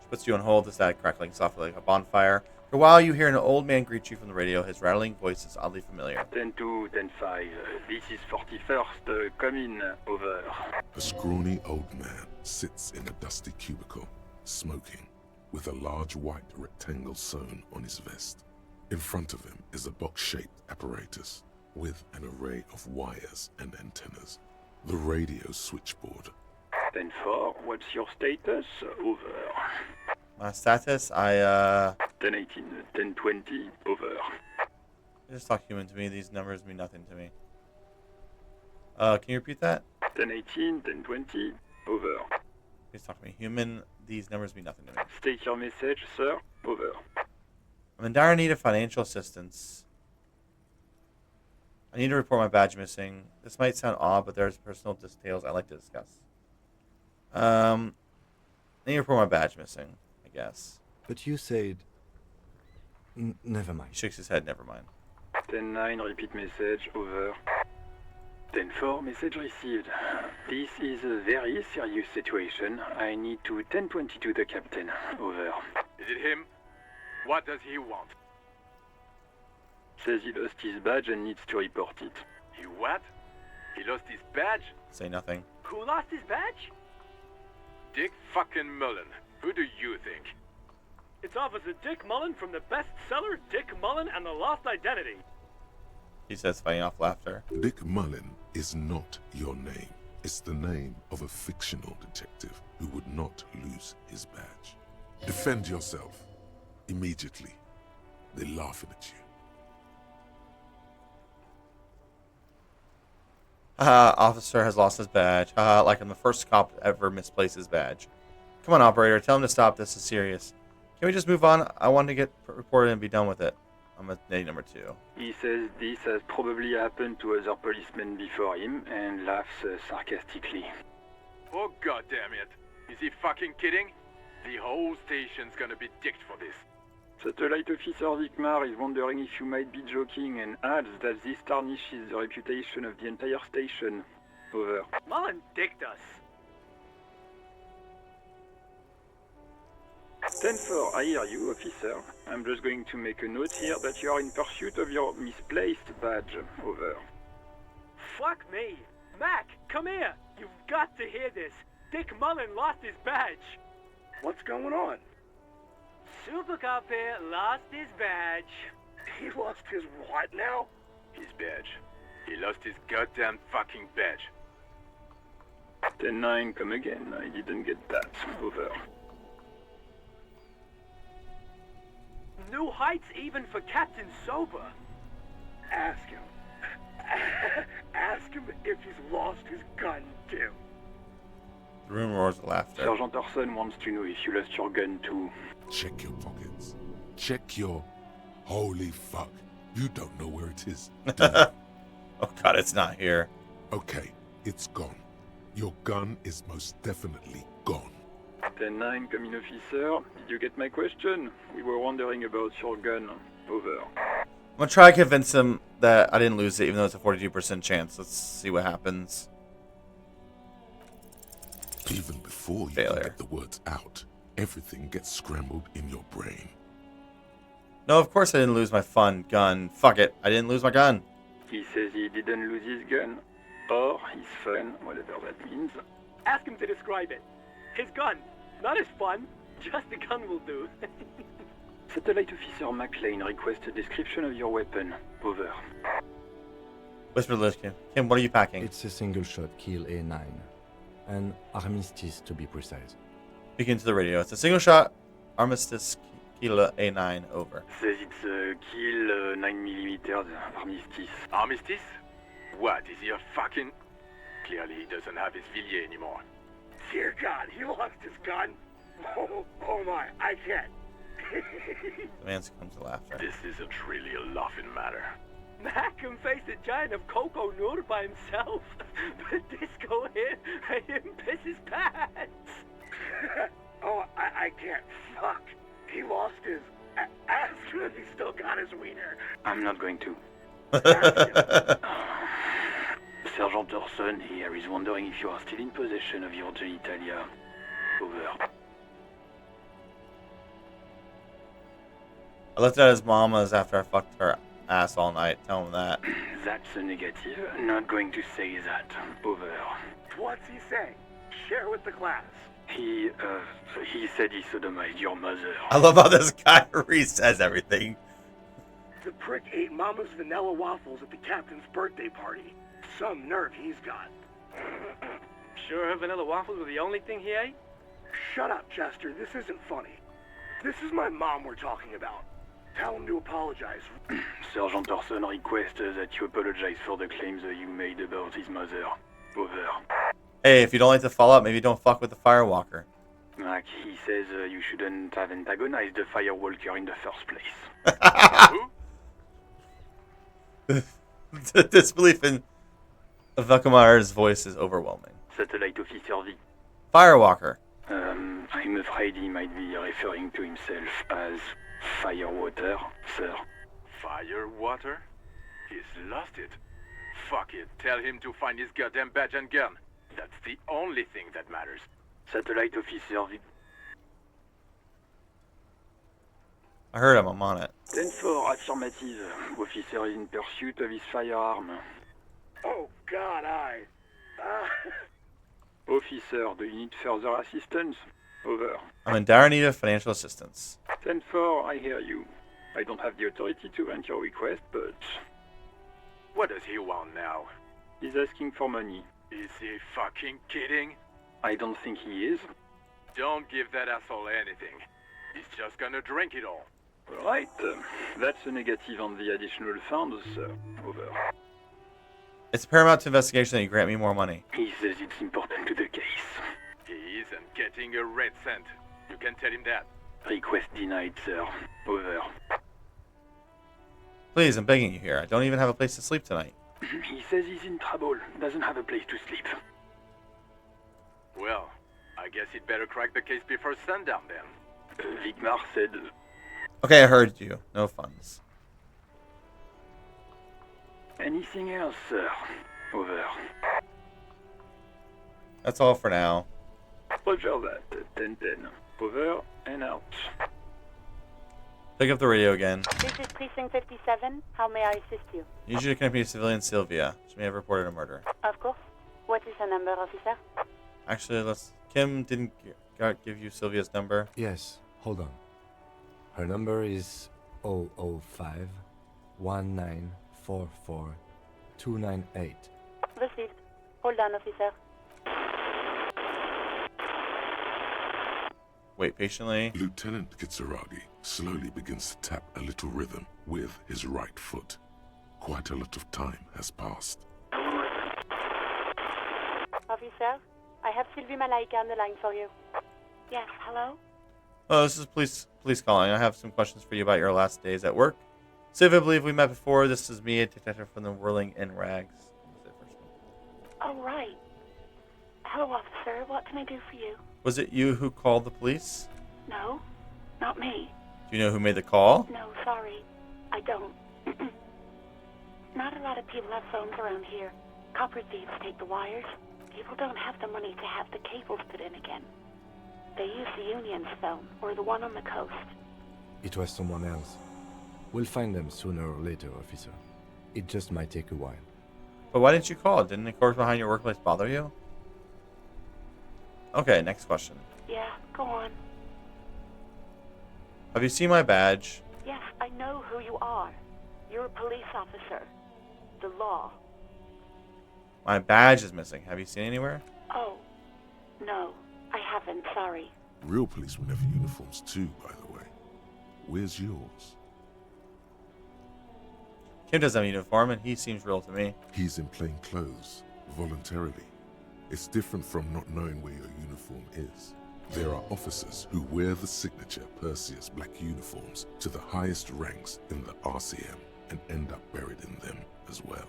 Speaker 1: She puts you on hold. The static crackling softly like a bonfire. For a while, you hear an old man greet you from the radio. His rattling voice is oddly familiar.
Speaker 10: 10-2, 10-5. This is 41st. Come in. Over.
Speaker 4: A scrawny old man sits in a dusty cubicle, smoking, with a large white rectangle sewn on his vest. In front of him is a box-shaped apparatus with an array of wires and antennas. The radio switchboard.
Speaker 10: 10-4, what's your status? Over.
Speaker 1: My status?
Speaker 10: 10-18, 10-20, over.
Speaker 1: Just talk human to me. These numbers mean nothing to me. Can you repeat that?
Speaker 10: 10-18, 10-20, over.
Speaker 1: Please talk to me. Human, these numbers mean nothing to me.
Speaker 10: State your message, sir. Over.
Speaker 1: I'm in dire need of financial assistance. I need to report my badge missing. This might sound odd, but there's personal details I'd like to discuss. I need to report my badge missing, I guess.
Speaker 7: But you said... never mind.
Speaker 1: He shakes his head, never mind.
Speaker 10: 10-9, repeat message, over. 10-4, message received. This is a very serious situation. I need to 10-22 the captain, over.
Speaker 11: Is it him? What does he want?
Speaker 10: Says he lost his badge and needs to report it.
Speaker 11: He what? He lost his badge?
Speaker 1: Say nothing.
Speaker 11: Who lost his badge? Dick fucking Mullen. Who do you think?
Speaker 12: It's Officer Dick Mullen from the bestseller Dick Mullen and the Lost Identity.
Speaker 1: He says, fighting off laughter.
Speaker 4: Dick Mullen is not your name. It's the name of a fictional detective who would not lose his badge. Defend yourself. Immediately. They're laughing at you.
Speaker 1: Officer has lost his badge. Like I'm the first cop to ever misplace his badge. Come on, operator. Tell him to stop. This is serious. Can we just move on? I want to get reported and be done with it. I'm at day number 2.
Speaker 10: He says this has probably happened to other policemen before him and laughs sarcastically.
Speaker 11: Oh, goddamn it. Is he fucking kidding? The whole station's gonna be dicked for this.
Speaker 10: Satellite Officer Vikmar is wondering if you might be joking and adds that this tarnishes the reputation of the entire station. Over.
Speaker 12: Mullen dicked us.
Speaker 10: 10-4, I hear you, officer. I'm just going to make a note here that you are in pursuit of your misplaced badge. Over.
Speaker 12: Fuck me. Mac, come here. You've got to hear this. Dick Mullen lost his badge.
Speaker 11: What's going on?
Speaker 12: Super Cop here lost his badge.
Speaker 11: He lost his what now? His badge. He lost his goddamn fucking badge.
Speaker 10: 10-9, come again. I didn't get that. Over.
Speaker 12: New heights even for Captain Sober.
Speaker 11: Ask him. Ask him if he's lost his gun, too.
Speaker 1: The room roars with laughter.
Speaker 10: Sergeant Orson wants to know if you lost your gun, too.
Speaker 4: Check your pockets. Check your... Holy fuck. You don't know where it is.
Speaker 1: Oh god, it's not here.
Speaker 4: Okay, it's gone. Your gun is most definitely gone.
Speaker 10: 10-9, come in, officer. Did you get my question? We were wondering about your gun. Over.
Speaker 1: I'm gonna try to convince him that I didn't lose it, even though it's a 42% chance. Let's see what happens.
Speaker 4: Even before you
Speaker 1: Failure.
Speaker 4: can get the words out, everything gets scrambled in your brain.
Speaker 1: No, of course I didn't lose my fun gun. Fuck it, I didn't lose my gun.
Speaker 10: He says he didn't lose his gun. Or his fun, whatever that means.
Speaker 12: Ask him to describe it. His gun. Not his fun. Just the gun will do.
Speaker 10: Satellite Officer McLean requests a description of your weapon. Over.
Speaker 1: Whisper to Kim. Kim, what are you packing?
Speaker 7: It's a single-shot kill A9. An armistice, to be precise.
Speaker 1: Speaking to the radio. It's a single shot armistice kill A9 over.
Speaker 10: Says it's a kill 9mm armistice.
Speaker 11: Armistice? What, is he a fucking... Clearly he doesn't have his Villiers anymore. Dear God, he lost his gun? Oh my, I can't.
Speaker 1: The man succumbs to laughter.
Speaker 11: This isn't really a laughing matter.
Speaker 12: Mac can face a giant of Coco Nur by himself, but Disco here made him piss his pants.
Speaker 13: Oh, I can't. Fuck. He lost his ass, but he still got his wiener.
Speaker 10: I'm not going to. Sergeant Orson here is wondering if you are still in possession of your genitalia. Over.
Speaker 1: I looked at his mama's after I fucked her ass all night. Tell him that.
Speaker 10: That's a negative. Not going to say that. Over.
Speaker 13: What's he say? Share with the class.
Speaker 10: He said he sodomized your mother.
Speaker 1: I love how this guy re-says everything.
Speaker 13: The prick ate Mama's vanilla waffles at the captain's birthday party. Some nerve he's got.
Speaker 12: Sure her vanilla waffles were the only thing he ate?
Speaker 13: Shut up, Chester. This isn't funny. This is my mom we're talking about. Tell him to apologize.
Speaker 10: Sergeant Orson requests that you apologize for the claims that you made about his mother. Over.
Speaker 1: Hey, if you don't like the fallout, maybe don't fuck with the Firewalker.
Speaker 10: Mac, he says you shouldn't have antagonized the Firewalker in the first place.
Speaker 1: The disbelief in Velkamar's voice is overwhelming.
Speaker 10: Satellite Officer V.
Speaker 1: Firewalker.
Speaker 10: I'm afraid he might be referring to himself as Firewater, sir.
Speaker 11: Firewater? He's lost it. Fuck it. Tell him to find his goddamn badge and gun. That's the only thing that matters.
Speaker 10: Satellite Officer V.
Speaker 1: I heard him. I'm on it.
Speaker 10: 10-4, affirmative. Officer is in pursuit of his firearm.
Speaker 13: Oh, God,
Speaker 10: Officer, do you need further assistance? Over.
Speaker 1: I'm in dire need of financial assistance.
Speaker 10: 10-4, I hear you. I don't have the authority to grant your request, but...
Speaker 11: What does he want now?
Speaker 10: He's asking for money.
Speaker 11: Is he fucking kidding?
Speaker 10: I don't think he is.
Speaker 11: Don't give that asshole anything. He's just gonna drink it all.
Speaker 10: Right. That's a negative on the additional funds, sir. Over.
Speaker 1: It's paramount to investigation that you grant me more money.
Speaker 10: He says it's important to the case.
Speaker 11: He isn't getting a red cent. You can tell him that.
Speaker 10: Request denied, sir. Over.
Speaker 1: Please, I'm begging you here. I don't even have a place to sleep tonight.
Speaker 10: He says he's in trouble. Doesn't have a place to sleep.
Speaker 11: Well, I guess he'd better crack the case before sundown then.
Speaker 10: Vigmar said...
Speaker 1: Okay, I heard you. No funds.
Speaker 10: Anything else, sir? Over.
Speaker 1: That's all for now.
Speaker 10: Roger that. 10-10. Over and out.
Speaker 1: Pick up the radio again.
Speaker 9: This is Precinct 57. How may I assist you?
Speaker 1: Usually accompany civilian Sylvia. She may have reported a murder.
Speaker 9: Of course. What is the number, officer?
Speaker 1: Actually, Kim didn't give you Sylvia's number.
Speaker 7: Yes, hold on. Her number is 005 1944 298.
Speaker 9: Received. Hold on, officer.
Speaker 1: Wait patiently.
Speaker 4: Lieutenant Kitsuragi slowly begins to tap a little rhythm with his right foot. Quite a lot of time has passed.
Speaker 9: Officer, I have Sylvie Malaika on the line for you. Yes, hello?
Speaker 1: Oh, this is police calling. I have some questions for you about your last days at work. See if I believe we met before. This is me, a detective from the Whirling in Rags.
Speaker 9: Oh, right. Hello, officer. What can I do for you?
Speaker 1: Was it you who called the police?
Speaker 9: No, not me.
Speaker 1: Do you know who made the call?
Speaker 9: No, sorry. I don't. Not a lot of people have phones around here. Copper thieves take the wires. People don't have the money to have the cables put in again. They use the Union's phone, or the one on the coast.
Speaker 7: It was someone else. We'll find them sooner or later, officer. It just might take a while.
Speaker 1: But why didn't you call? Didn't the course behind your workplace bother you? Okay, next question.
Speaker 9: Yeah, go on.
Speaker 1: Have you seen my badge?
Speaker 9: Yes, I know who you are. You're a police officer. The law.
Speaker 1: My badge is missing. Have you seen it anywhere?
Speaker 9: Oh, no, I haven't, sorry.
Speaker 4: Real policemen have uniforms too, by the way. Where's yours?
Speaker 1: Kim doesn't have a uniform, and he seems real to me.
Speaker 4: He's in plain clothes, voluntarily. It's different from not knowing where your uniform is. There are officers who wear the signature Perseus black uniforms to the highest ranks in the RCM and end up buried in them as well.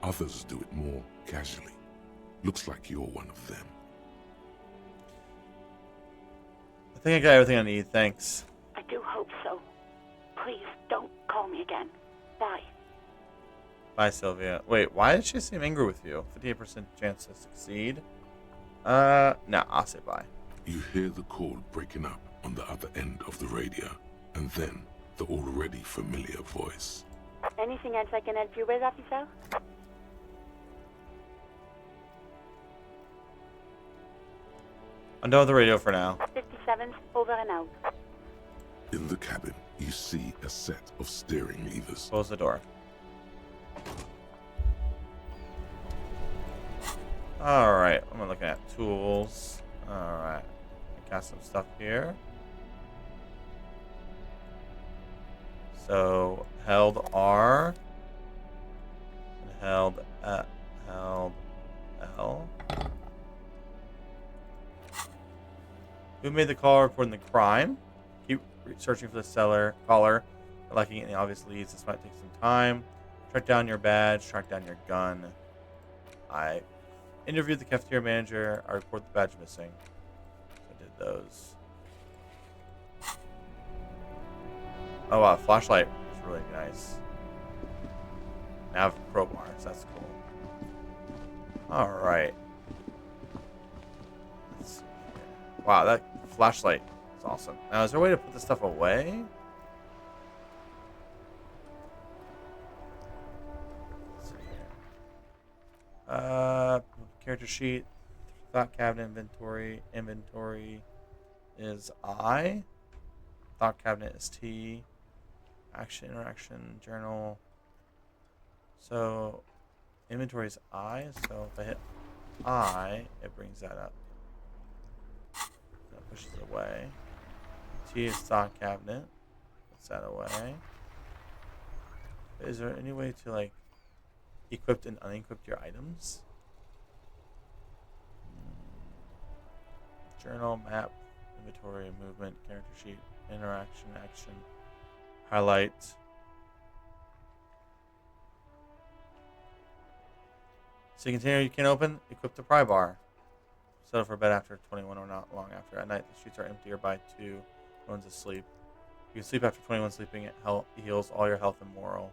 Speaker 4: Others do it more casually. Looks like you're one of them.
Speaker 1: I think I got everything I need, thanks.
Speaker 9: I do hope so. Please don't call me again. Bye.
Speaker 1: Bye, Sylvia. Wait, why did she seem angry with you? 58% chance to succeed. No, I'll say bye.
Speaker 4: You hear the call breaking up on the other end of the radio, and then the already familiar voice.
Speaker 9: Anything else I can help you with, officer?
Speaker 1: I'm done with the radio for now.
Speaker 9: 57, over and out.
Speaker 4: In the cabin, you see a set of steering levers.
Speaker 1: Close the door. Alright, I'm looking at tools. Alright. I got some stuff here. So, held R. And held L. Who made the call reporting the crime? Keep searching for the caller. Lacking any obvious leads. This might take some time. Track down your badge. Track down your gun. I interviewed the cafeteria manager. I report the badge missing. So I did those. Oh wow, flashlight is really nice. Nav crowbars. That's cool. All right. Let's see here. Wow, that flashlight is awesome. Now, is there a way to put this stuff away? Let's see here. Character sheet. Thought cabinet inventory. Inventory is I. Thought cabinet is T. Action, interaction, journal. So, inventory is I. So, if I hit I, it brings that up. That pushes it away. T is thought cabinet. Puts that away. Is there any way to, like, equip and unequip your items? Journal, map, inventory, movement, character sheet, interaction, action, highlight. See container you can open, equip the pry bar. Settle for bed after 21 or not long after. At night, the streets are empty or by 2. No one's asleep. You can sleep after 21. Sleeping it heals all your health and moral.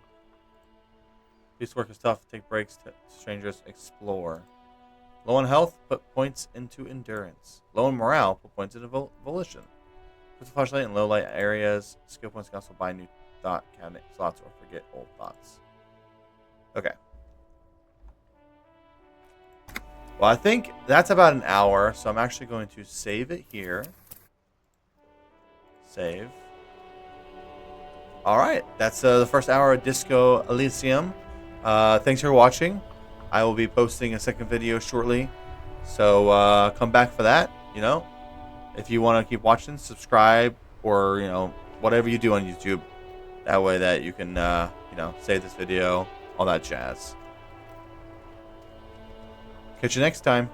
Speaker 1: Police work is tough. Take breaks to strangers. Explore. Low on health, put points into endurance. Low on morale, put points into volition. Put the flashlight in low light areas. Skill points can also buy new thought cabinet slots or forget old thoughts. Okay. Well, I think that's about an hour, so I'm actually going to save it here. Save. All right, that's the first hour of Disco Elysium. Thanks for watching. I will be posting a second video shortly, so come back for that. You know, if you want to keep watching, subscribe, or whatever you do on YouTube. That way that you can save this video, all that jazz. Catch you next time.